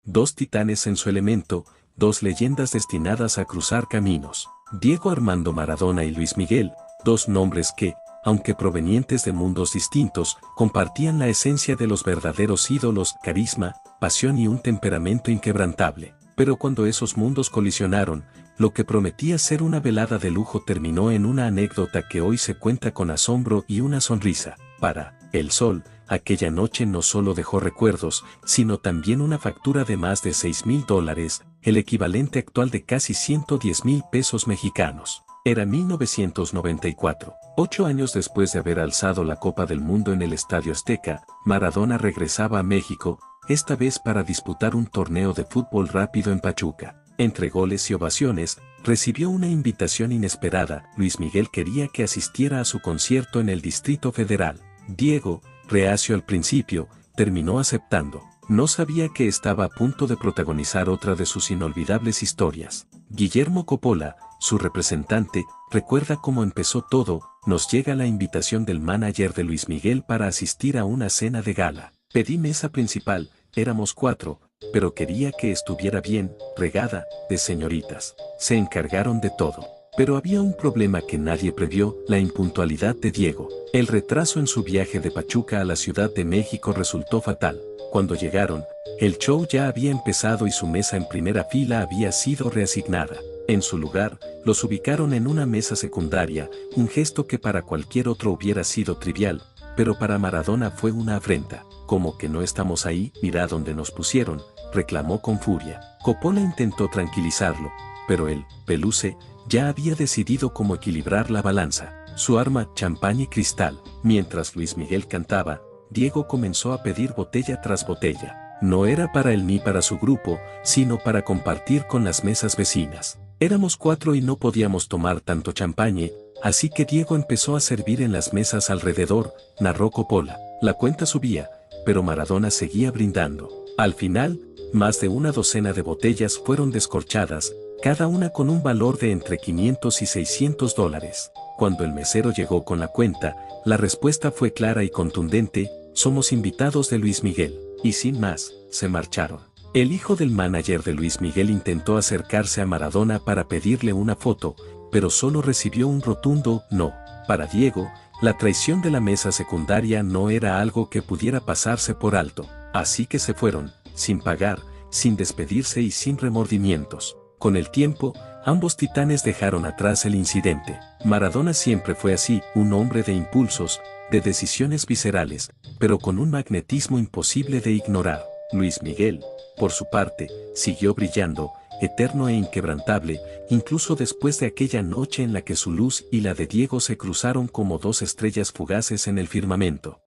dos titanes en su elemento, dos leyendas destinadas a cruzar caminos. Diego Armando Maradona y Luis Miguel, dos nombres que, aunque provenientes de mundos distintos, compartían la esencia de los verdaderos ídolos: carisma, pasión y un temperamento inquebrantable. Pero cuando esos mundos colisionaron, lo que prometía ser una velada de lujo terminó en una anécdota que hoy se cuenta con asombro y una sonrisa. Para El Sol, aquella noche no solo dejó recuerdos, sino también una factura de más de $6.000, el equivalente actual de casi 110,000 pesos mexicanos. Era 1994. 8 años después de haber alzado la Copa del Mundo en el Estadio Azteca, Maradona regresaba a México, esta vez para disputar un torneo de fútbol rápido en Pachuca. Entre goles y ovaciones, recibió una invitación inesperada. Luis Miguel quería que asistiera a su concierto en el Distrito Federal. Diego, reacio al principio, terminó aceptando. No sabía que estaba a punto de protagonizar otra de sus inolvidables historias. Guillermo Coppola, su representante, recuerda cómo empezó todo. Nos llega la invitación del manager de Luis Miguel para asistir a una cena de gala. Pedí mesa principal, éramos 4, pero quería que estuviera bien regada de señoritas. Se encargaron de todo. Pero había un problema que nadie previó: la impuntualidad de Diego. El retraso en su viaje de Pachuca a la Ciudad de México resultó fatal. Cuando llegaron, el show ya había empezado y su mesa en primera fila había sido reasignada. En su lugar, los ubicaron en una mesa secundaria, un gesto que para cualquier otro hubiera sido trivial, pero para Maradona fue una afrenta. «¿Cómo que no estamos ahí? Mira dónde nos pusieron», reclamó con furia. Coppola intentó tranquilizarlo, pero el Peluce ya había decidido cómo equilibrar la balanza. Su arma: champán y cristal. Mientras Luis Miguel cantaba, Diego comenzó a pedir botella tras botella. No era para él ni para su grupo, sino para compartir con las mesas vecinas. Éramos 4 y no podíamos tomar tanto champagne, así que Diego empezó a servir en las mesas alrededor, narró Coppola. La cuenta subía, pero Maradona seguía brindando. Al final, más de una docena de botellas fueron descorchadas, cada una con un valor de entre $500 y $600. Cuando el mesero llegó con la cuenta, la respuesta fue clara y contundente: somos invitados de Luis Miguel. Y sin más, se marcharon. El hijo del manager de Luis Miguel intentó acercarse a Maradona para pedirle una foto, pero solo recibió un rotundo no. Para Diego, la traición de la mesa secundaria no era algo que pudiera pasarse por alto. Así que se fueron, sin pagar, sin despedirse y sin remordimientos. Con el tiempo, ambos titanes dejaron atrás el incidente. Maradona siempre fue así, un hombre de impulsos, de decisiones viscerales, pero con un magnetismo imposible de ignorar. Luis Miguel, por su parte, siguió brillando, eterno e inquebrantable, incluso después de aquella noche en la que su luz y la de Diego se cruzaron como dos estrellas fugaces en el firmamento.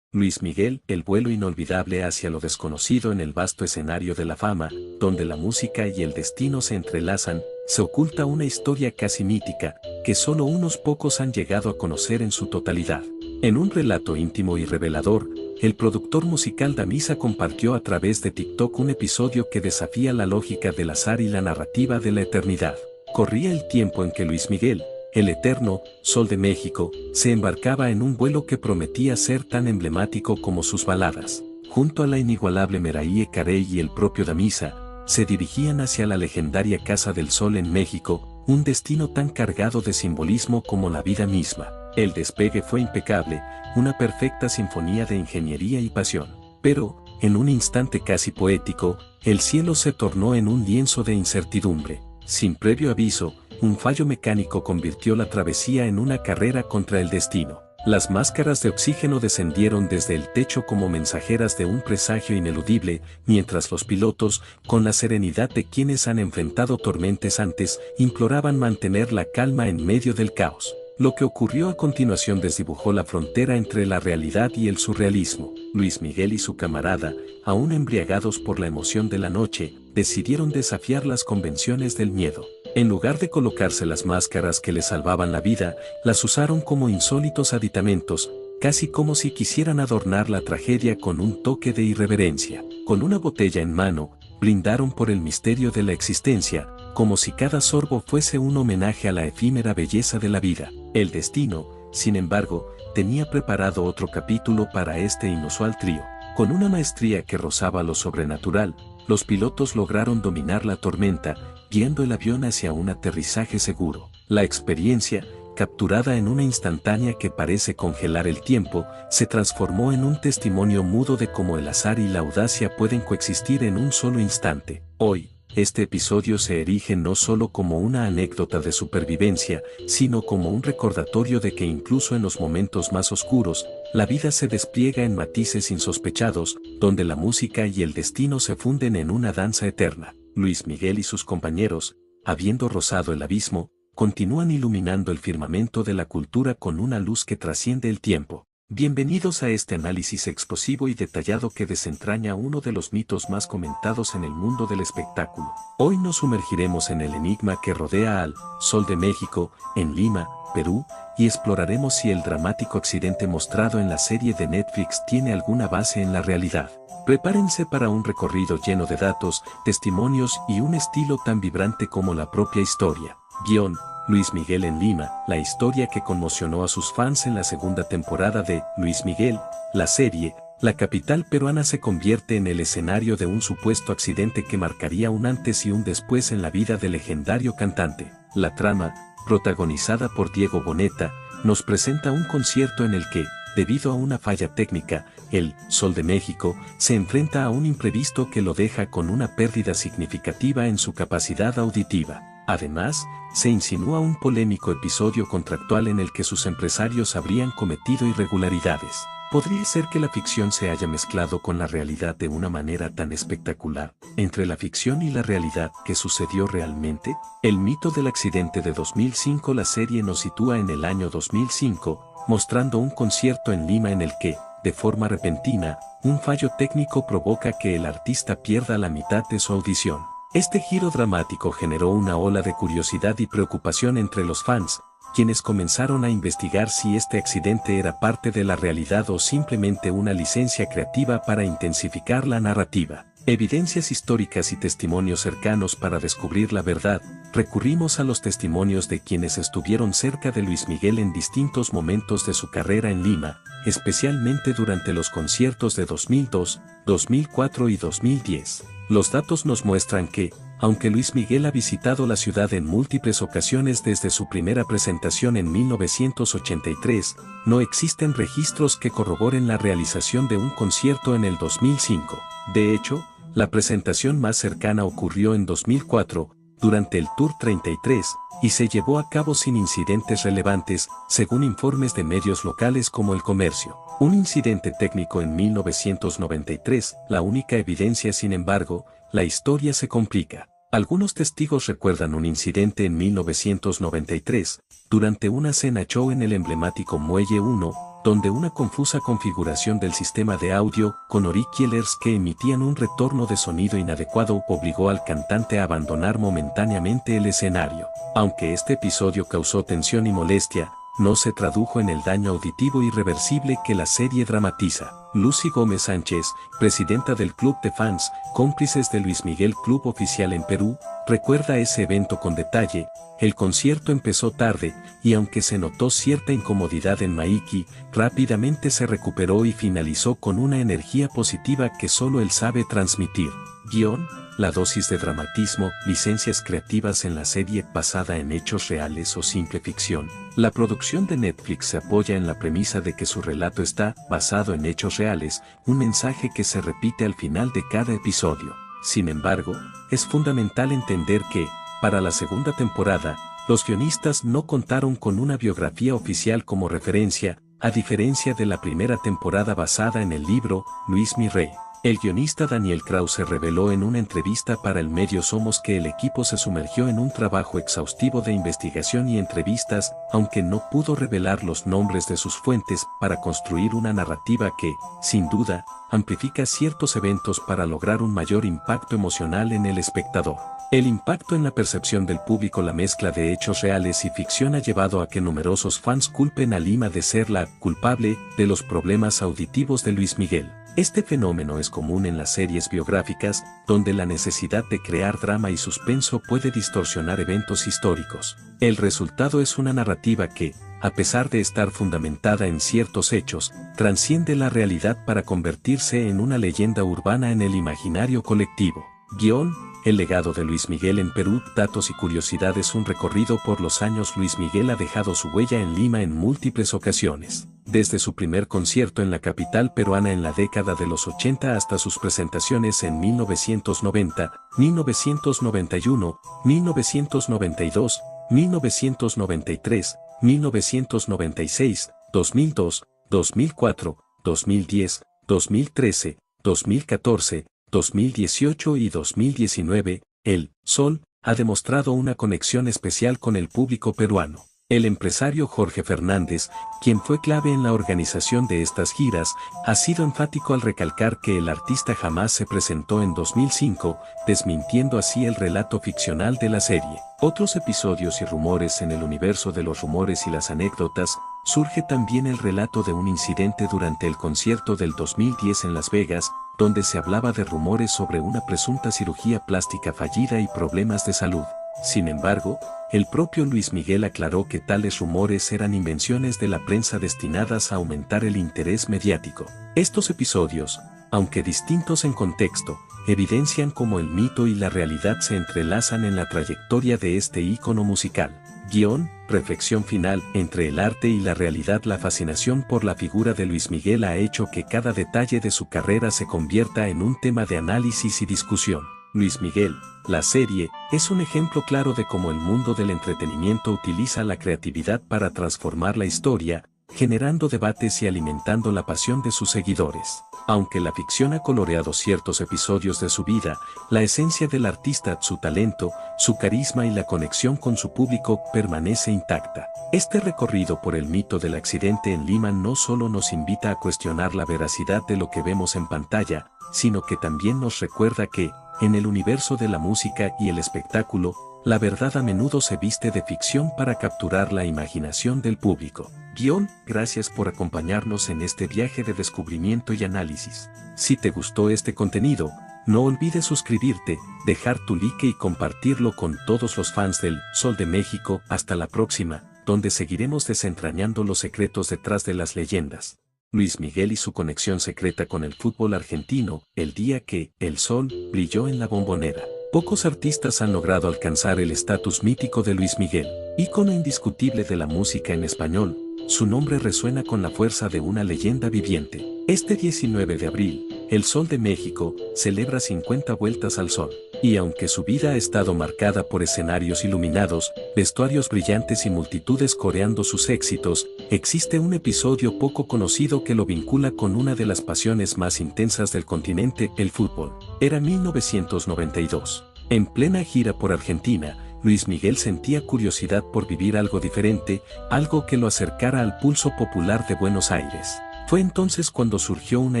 Luis Miguel, el vuelo inolvidable hacia lo desconocido en el vasto escenario de la fama, donde la música y el destino se entrelazan, se oculta una historia casi mítica, que solo unos pocos han llegado a conocer en su totalidad. En un relato íntimo y revelador, el productor musical Damisa compartió a través de TikTok un episodio que desafía la lógica del azar y la narrativa de la eternidad. Corría el tiempo en que Luis Miguel, el eterno Sol de México, se embarcaba en un vuelo que prometía ser tan emblemático como sus baladas. Junto a la inigualable Meraye Carey y el propio Damisa, se dirigían hacia la legendaria Casa del Sol en México, un destino tan cargado de simbolismo como la vida misma. El despegue fue impecable, una perfecta sinfonía de ingeniería y pasión. Pero, en un instante casi poético, el cielo se tornó en un lienzo de incertidumbre. Sin previo aviso, un fallo mecánico convirtió la travesía en una carrera contra el destino. Las máscaras de oxígeno descendieron desde el techo como mensajeras de un presagio ineludible, mientras los pilotos, con la serenidad de quienes han enfrentado tormentas antes, imploraban mantener la calma en medio del caos. Lo que ocurrió a continuación desdibujó la frontera entre la realidad y el surrealismo. Luis Miguel y su camarada, aún embriagados por la emoción de la noche, decidieron desafiar las convenciones del miedo. En lugar de colocarse las máscaras que les salvaban la vida, las usaron como insólitos aditamentos, casi como si quisieran adornar la tragedia con un toque de irreverencia. Con una botella en mano, brindaron por el misterio de la existencia, como si cada sorbo fuese un homenaje a la efímera belleza de la vida. El destino, sin embargo, tenía preparado otro capítulo para este inusual trío. Con una maestría que rozaba lo sobrenatural, los pilotos lograron dominar la tormenta, guiando el avión hacia un aterrizaje seguro. La experiencia, capturada en una instantánea que parece congelar el tiempo, se transformó en un testimonio mudo de cómo el azar y la audacia pueden coexistir en un solo instante. Hoy, este episodio se erige no solo como una anécdota de supervivencia, sino como un recordatorio de que incluso en los momentos más oscuros, la vida se despliega en matices insospechados, donde la música y el destino se funden en una danza eterna. Luis Miguel y sus compañeros, habiendo rozado el abismo, continúan iluminando el firmamento de la cultura con una luz que trasciende el tiempo. Bienvenidos a este análisis explosivo y detallado que desentraña uno de los mitos más comentados en el mundo del espectáculo. Hoy nos sumergiremos en el enigma que rodea al Sol de México, en Lima, Perú, y exploraremos si el dramático accidente mostrado en la serie de Netflix tiene alguna base en la realidad. Prepárense para un recorrido lleno de datos, testimonios y un estilo tan vibrante como la propia historia. Guión: Luis Miguel en Lima, la historia que conmocionó a sus fans en la segunda temporada de Luis Miguel, la serie. La capital peruana se convierte en el escenario de un supuesto accidente que marcaría un antes y un después en la vida del legendario cantante. La trama, protagonizada por Diego Boneta, nos presenta un concierto en el que, debido a una falla técnica, el Sol de México se enfrenta a un imprevisto que lo deja con una pérdida significativa en su capacidad auditiva. Además, se insinúa un polémico episodio contractual en el que sus empresarios habrían cometido irregularidades. ¿Podría ser que la ficción se haya mezclado con la realidad de una manera tan espectacular? Entre la ficción y la realidad, ¿qué sucedió realmente? El mito del accidente de 2005. La serie nos sitúa en el año 2005, mostrando un concierto en Lima en el que, de forma repentina, un fallo técnico provoca que el artista pierda la mitad de su audición. Este giro dramático generó una ola de curiosidad y preocupación entre los fans, quienes comenzaron a investigar si este accidente era parte de la realidad o simplemente una licencia creativa para intensificar la narrativa. Evidencias históricas y testimonios cercanos. Para descubrir la verdad, recurrimos a los testimonios de quienes estuvieron cerca de Luis Miguel en distintos momentos de su carrera en Lima, especialmente durante los conciertos de 2002, 2004 y 2010. Los datos nos muestran que, aunque Luis Miguel ha visitado la ciudad en múltiples ocasiones desde su primera presentación en 1983, no existen registros que corroboren la realización de un concierto en el 2005. De hecho, la presentación más cercana ocurrió en 2004, durante el Tour 33, y se llevó a cabo sin incidentes relevantes, según informes de medios locales como El Comercio. Un incidente técnico en 1993, la única evidencia. Sin embargo, la historia se complica. Algunos testigos recuerdan un incidente en 1993, durante una cena show en el emblemático Muelle 1, donde una confusa configuración del sistema de audio, con auriculares que emitían un retorno de sonido inadecuado, obligó al cantante a abandonar momentáneamente el escenario. Aunque este episodio causó tensión y molestia, no se tradujo en el daño auditivo irreversible que la serie dramatiza. Lucy Gómez Sánchez, presidenta del Club de Fans, Cómplices de Luis Miguel Club Oficial en Perú, recuerda ese evento con detalle. El concierto empezó tarde, y aunque se notó cierta incomodidad en Maiki, rápidamente se recuperó y finalizó con una energía positiva que solo él sabe transmitir. Guión: la dosis de dramatismo, licencias creativas en la serie basada en hechos reales o simple ficción. La producción de Netflix se apoya en la premisa de que su relato está basado en hechos reales, un mensaje que se repite al final de cada episodio. Sin embargo, es fundamental entender que, para la segunda temporada, los guionistas no contaron con una biografía oficial como referencia, a diferencia de la primera temporada basada en el libro Luis Mi Rey. El guionista Daniel Krause reveló en una entrevista para el medio Somos que el equipo se sumergió en un trabajo exhaustivo de investigación y entrevistas, aunque no pudo revelar los nombres de sus fuentes, para construir una narrativa que, sin duda, amplifica ciertos eventos para lograr un mayor impacto emocional en el espectador. El impacto en la percepción del público. La mezcla de hechos reales y ficción ha llevado a que numerosos fans culpen a Lima de ser la culpable de los problemas auditivos de Luis Miguel. Este fenómeno es común en las series biográficas, donde la necesidad de crear drama y suspenso puede distorsionar eventos históricos. El resultado es una narrativa que, a pesar de estar fundamentada en ciertos hechos, trasciende la realidad para convertirse en una leyenda urbana en el imaginario colectivo. Guión, el legado de Luis Miguel en Perú, datos y curiosidades. Un recorrido por los años. Luis Miguel ha dejado su huella en Lima en múltiples ocasiones. Desde su primer concierto en la capital peruana en la década de los 80 hasta sus presentaciones en 1990, 1991, 1992, 1993, 1996, 2002, 2004, 2010, 2013, 2014, 2018 y 2019, el Sol ha demostrado una conexión especial con el público peruano. El empresario Jorge Fernández, quien fue clave en la organización de estas giras, ha sido enfático al recalcar que el artista jamás se presentó en 2005, desmintiendo así el relato ficcional de la serie. Otros episodios y rumores. En el universo de los rumores y las anécdotas, surge también el relato de un incidente durante el concierto del 2010 en Las Vegas, donde se hablaba de rumores sobre una presunta cirugía plástica fallida y problemas de salud. Sin embargo, el propio Luis Miguel aclaró que tales rumores eran invenciones de la prensa destinadas a aumentar el interés mediático. Estos episodios, aunque distintos en contexto, evidencian cómo el mito y la realidad se entrelazan en la trayectoria de este ícono musical. Guión, reflexión final. Entre el arte y la realidad, la fascinación por la figura de Luis Miguel ha hecho que cada detalle de su carrera se convierta en un tema de análisis y discusión. Luis Miguel, la serie, es un ejemplo claro de cómo el mundo del entretenimiento utiliza la creatividad para transformar la historia, generando debates y alimentando la pasión de sus seguidores. Aunque la ficción ha coloreado ciertos episodios de su vida, la esencia del artista, su talento, su carisma y la conexión con su público permanece intacta. Este recorrido por el mito del accidente en Lima no solo nos invita a cuestionar la veracidad de lo que vemos en pantalla, sino que también nos recuerda que, en el universo de la música y el espectáculo, la verdad a menudo se viste de ficción para capturar la imaginación del público. Guión, gracias por acompañarnos en este viaje de descubrimiento y análisis. Si te gustó este contenido, no olvides suscribirte, dejar tu like y compartirlo con todos los fans del Sol de México. Hasta la próxima, donde seguiremos desentrañando los secretos detrás de las leyendas. Luis Miguel y su conexión secreta con el fútbol argentino, el día que el Sol brilló en la Bombonera. Pocos artistas han logrado alcanzar el estatus mítico de Luis Miguel, ícono indiscutible de la música en español. Su nombre resuena con la fuerza de una leyenda viviente. Este 19 de abril, el Sol de México celebra 50 vueltas al sol. Y aunque su vida ha estado marcada por escenarios iluminados, vestuarios brillantes y multitudes coreando sus éxitos, existe un episodio poco conocido que lo vincula con una de las pasiones más intensas del continente, el fútbol. Era 1992. En plena gira por Argentina, Luis Miguel sentía curiosidad por vivir algo diferente, algo que lo acercara al pulso popular de Buenos Aires. Fue entonces cuando surgió una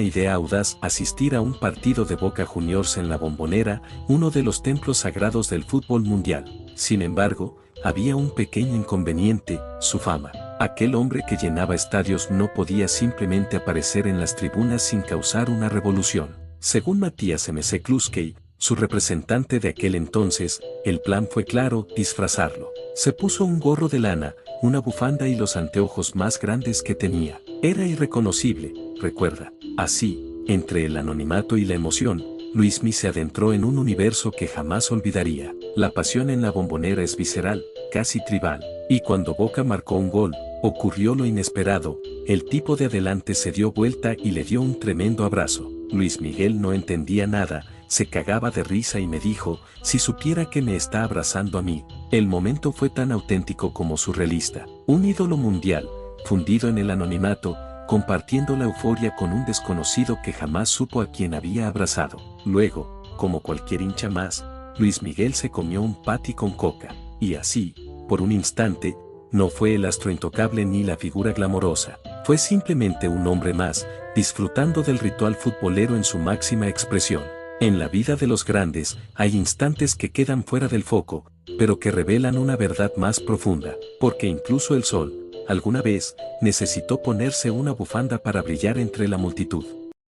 idea audaz: asistir a un partido de Boca Juniors en la Bombonera, uno de los templos sagrados del fútbol mundial. Sin embargo, había un pequeño inconveniente: su fama. Aquel hombre que llenaba estadios no podía simplemente aparecer en las tribunas sin causar una revolución. Según Matías McCluskey, su representante de aquel entonces, el plan fue claro: disfrazarlo. Se puso un gorro de lana, una bufanda y los anteojos más grandes que tenía. Era irreconocible, recuerda. Así, entre el anonimato y la emoción, Luismi se adentró en un universo que jamás olvidaría. La pasión en la Bombonera es visceral, casi tribal. Y cuando Boca marcó un gol, ocurrió lo inesperado: el tipo de adelante se dio vuelta y le dio un tremendo abrazo. Luis Miguel no entendía nada, se cagaba de risa y me dijo: si supiera que me está abrazando a mí. El momento fue tan auténtico como surrealista. Un ídolo mundial, fundido en el anonimato, compartiendo la euforia con un desconocido que jamás supo a quién había abrazado. Luego, como cualquier hincha más, Luis Miguel se comió un patty con coca. Y así, por un instante, no fue el astro intocable ni la figura glamorosa. Fue simplemente un hombre más, disfrutando del ritual futbolero en su máxima expresión. En la vida de los grandes, hay instantes que quedan fuera del foco, pero que revelan una verdad más profunda, porque incluso el sol, alguna vez, necesitó ponerse una bufanda para brillar entre la multitud.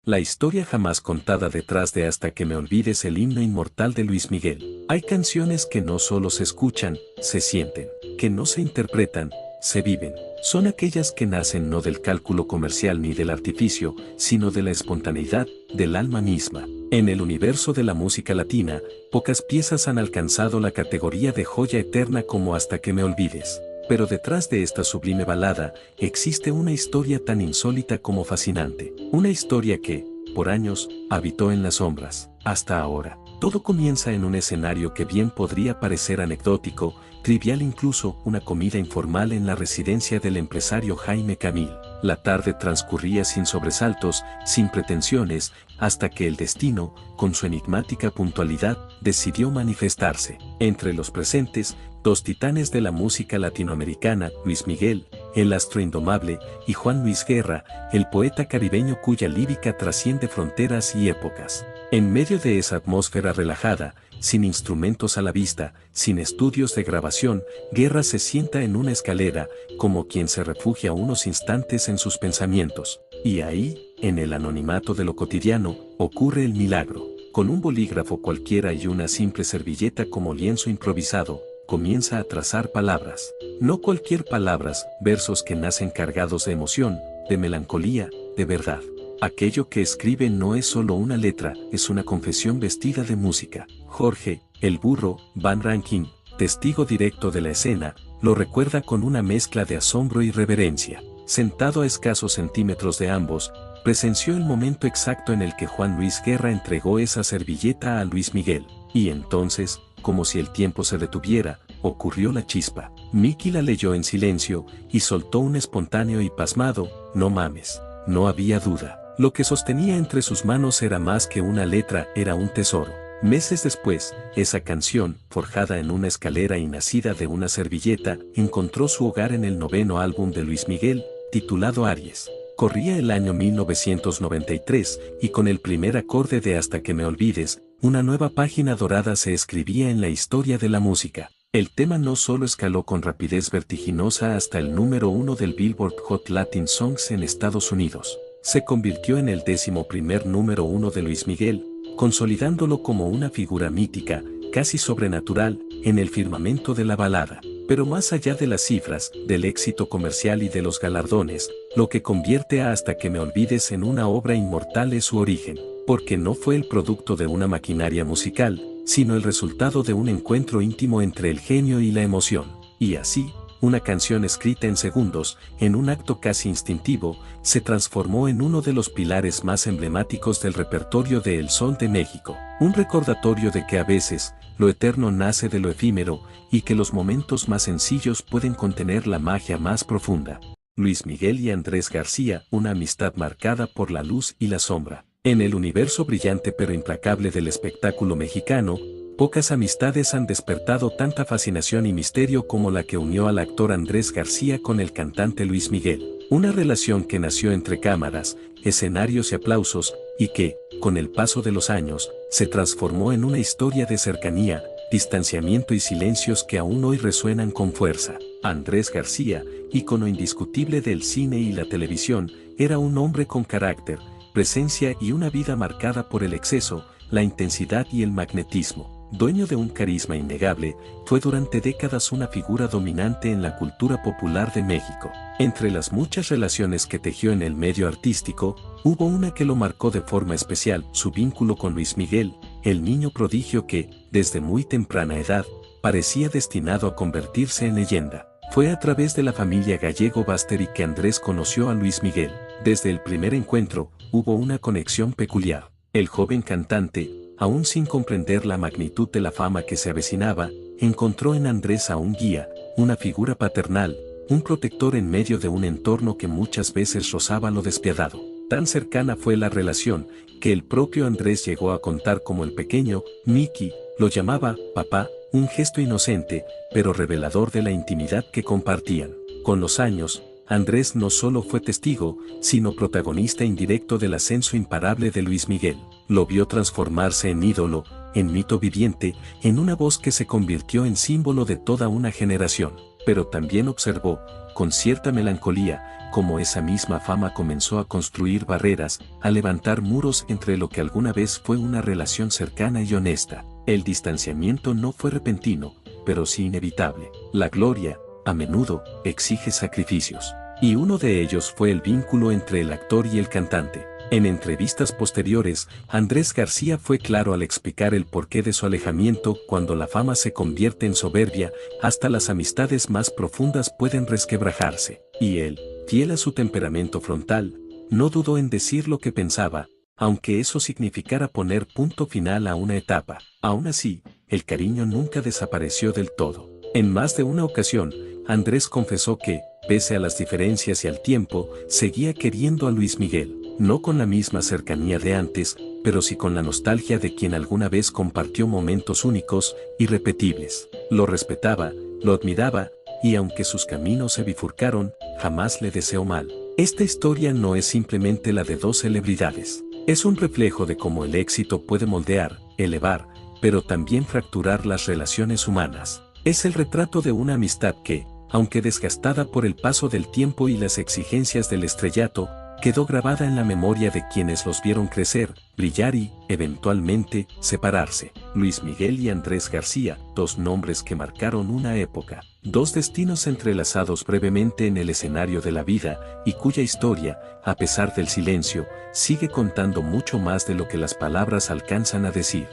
La historia jamás contada detrás de Hasta que me olvides, el himno inmortal de Luis Miguel. Hay canciones que no solo se escuchan, se sienten, que no se interpretan, se viven. Son aquellas que nacen no del cálculo comercial ni del artificio, sino de la espontaneidad, del alma misma. En el universo de la música latina, pocas piezas han alcanzado la categoría de joya eterna como Hasta que me olvides. Pero detrás de esta sublime balada, existe una historia tan insólita como fascinante. Una historia que, por años, habitó en las sombras, hasta ahora. Todo comienza en un escenario que bien podría parecer anecdótico, trivial, incluso una comida informal en la residencia del empresario Jaime Camil. La tarde transcurría sin sobresaltos, sin pretensiones, hasta que el destino, con su enigmática puntualidad, decidió manifestarse. Entre los presentes, dos titanes de la música latinoamericana, Luis Miguel, el astro indomable, y Juan Luis Guerra, el poeta caribeño cuya lírica trasciende fronteras y épocas. En medio de esa atmósfera relajada, sin instrumentos a la vista, sin estudios de grabación, Guerra se sienta en una escalera, como quien se refugia unos instantes en sus pensamientos. Y ahí, en el anonimato de lo cotidiano, ocurre el milagro. Con un bolígrafo cualquiera y una simple servilleta como lienzo improvisado, comienza a trazar palabras. No cualquier palabras, versos que nacen cargados de emoción, de melancolía, de verdad. Aquello que escribe no es solo una letra, es una confesión vestida de música. Jorge, el burro, Van Rankin, testigo directo de la escena, lo recuerda con una mezcla de asombro y reverencia. Sentado a escasos centímetros de ambos, presenció el momento exacto en el que Juan Luis Guerra entregó esa servilleta a Luis Miguel. Y entonces, como si el tiempo se detuviera, ocurrió la chispa. Miki la leyó en silencio, y soltó un espontáneo y pasmado, "No mames". No había duda. Lo que sostenía entre sus manos era más que una letra, era un tesoro. Meses después, esa canción, forjada en una escalera y nacida de una servilleta, encontró su hogar en el 9º álbum de Luis Miguel, titulado Aries. Corría el año 1993, y con el primer acorde de Hasta que me olvides, una nueva página dorada se escribía en la historia de la música. El tema no solo escaló con rapidez vertiginosa hasta el número 1 del Billboard Hot Latin Songs en Estados Unidos, se convirtió en el 11º número 1 de Luis Miguel, consolidándolo como una figura mítica, casi sobrenatural, en el firmamento de la balada. Pero más allá de las cifras, del éxito comercial y de los galardones, lo que convierte a Hasta que me olvides en una obra inmortal es su origen, porque no fue el producto de una maquinaria musical, sino el resultado de un encuentro íntimo entre el genio y la emoción. Y así, una canción escrita en segundos, en un acto casi instintivo, se transformó en uno de los pilares más emblemáticos del repertorio de El Sol de México. Un recordatorio de que a veces, lo eterno nace de lo efímero, y que los momentos más sencillos pueden contener la magia más profunda. Luis Miguel y Andrés García, una amistad marcada por la luz y la sombra. En el universo brillante pero implacable del espectáculo mexicano, pocas amistades han despertado tanta fascinación y misterio como la que unió al actor Andrés García con el cantante Luis Miguel. Una relación que nació entre cámaras, escenarios y aplausos, y que, con el paso de los años, se transformó en una historia de cercanía, distanciamiento y silencios que aún hoy resuenan con fuerza. Andrés García, ícono indiscutible del cine y la televisión, era un hombre con carácter, presencia y una vida marcada por el exceso, la intensidad y el magnetismo. Dueño de un carisma innegable, fue durante décadas una figura dominante en la cultura popular de México. Entre las muchas relaciones que tejió en el medio artístico, hubo una que lo marcó de forma especial, su vínculo con Luis Miguel, el niño prodigio que, desde muy temprana edad, parecía destinado a convertirse en leyenda. Fue a través de la familia Gallego Basteri que Andrés conoció a Luis Miguel. Desde el primer encuentro, hubo una conexión peculiar. El joven cantante, aún sin comprender la magnitud de la fama que se avecinaba, encontró en Andrés a un guía, una figura paternal, un protector en medio de un entorno que muchas veces rozaba lo despiadado. Tan cercana fue la relación, que el propio Andrés llegó a contar como el pequeño, Miki, lo llamaba papá, un gesto inocente, pero revelador de la intimidad que compartían. Con los años, Andrés no solo fue testigo, sino protagonista indirecto del ascenso imparable de Luis Miguel. Lo vio transformarse en ídolo, en mito viviente, en una voz que se convirtió en símbolo de toda una generación. Pero también observó, con cierta melancolía, cómo esa misma fama comenzó a construir barreras, a levantar muros entre lo que alguna vez fue una relación cercana y honesta. El distanciamiento no fue repentino, pero sí inevitable. La gloria, a menudo, exige sacrificios. Y uno de ellos fue el vínculo entre el actor y el cantante. En entrevistas posteriores, Andrés García fue claro al explicar el porqué de su alejamiento. Cuando la fama se convierte en soberbia, hasta las amistades más profundas pueden resquebrajarse. Y él, fiel a su temperamento frontal, no dudó en decir lo que pensaba, aunque eso significara poner punto final a una etapa. Aún así, el cariño nunca desapareció del todo. En más de una ocasión, Andrés confesó que, pese a las diferencias y al tiempo, seguía queriendo a Luis Miguel. No con la misma cercanía de antes, pero sí con la nostalgia de quien alguna vez compartió momentos únicos, irrepetibles. Lo respetaba, lo admiraba, y aunque sus caminos se bifurcaron, jamás le deseó mal. Esta historia no es simplemente la de dos celebridades. Es un reflejo de cómo el éxito puede moldear, elevar, pero también fracturar las relaciones humanas. Es el retrato de una amistad que, aunque desgastada por el paso del tiempo y las exigencias del estrellato, quedó grabada en la memoria de quienes los vieron crecer, brillar y, eventualmente, separarse. Luis Miguel y Andrés García, dos nombres que marcaron una época, dos destinos entrelazados brevemente en el escenario de la vida, y cuya historia, a pesar del silencio, sigue contando mucho más de lo que las palabras alcanzan a decir.